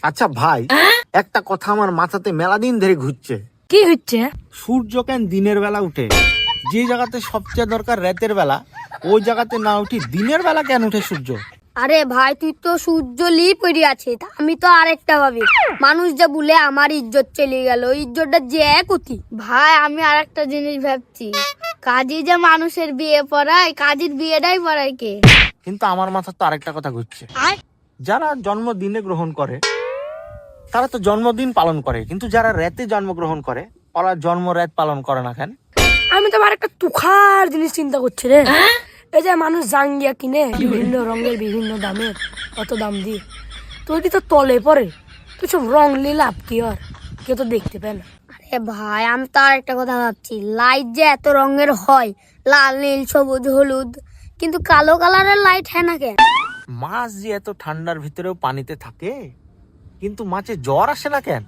আচ্ছা ভাই, একটা কথা আমার মাথাতে মেলা দিন ধরে ঘুরছে। কি হচ্ছে? সূর্য কেন দিনের বেলা উঠে? যে জায়গাতে সবচেয়ে দরকার রাতের বেলা, ওই জায়গাতে না উঠি দিনের বেলা কেন উঠে সূর্য? আরে ভাই, তুই তো সূর্য লি পড়ে আছে, তা আমি তো আরেকটা ভাবি। মানুষ যা বলে আমার ইজ্জত চলে গেল, ইজ্জতটা যে একতি। ভাই আমি আরেকটা জিনিস ভাবছি, কাজী যে মানুষের বিয়ে পড়ায়, কাজীর বিয়েটাই পড়ায় কে? কিন্তু আমার মাথা তো আরেকটা কথা ঘুরছে। যারা জন্মদিনে গ্রহণ করে তারা তো জন্মদিন পালন করে, কিন্তু যারা রাতে জন্মগ্রহণ করে ওরা জন্ম রাত পালন করে না কেন? আমি তো আবার একটা তুখার জিনিস চিন্তা করছি রে। এই যে মানুষ জাঙ্গিয়া কিনে বিভিন্ন রঙের বিভিন্ন দামের, কত দাম দিয়ে, তো ওটি তো তলে পড়ে, তো সব রং লাভ কি আর, কেউ তো দেখতে পায় না। আরে ভাই, আমি তো আরেকটা কথা ভাবছি, লাইট যে এত রঙের হয়, লাল নীল সবুজ হলুদ, কিন্তু কালো কালারের লাইট হয় না কেন? মাছ যে এত ঠান্ডার ভিতরেও পানিতে থাকে, কিন্তু মাছে জ্বর আসে না কেন?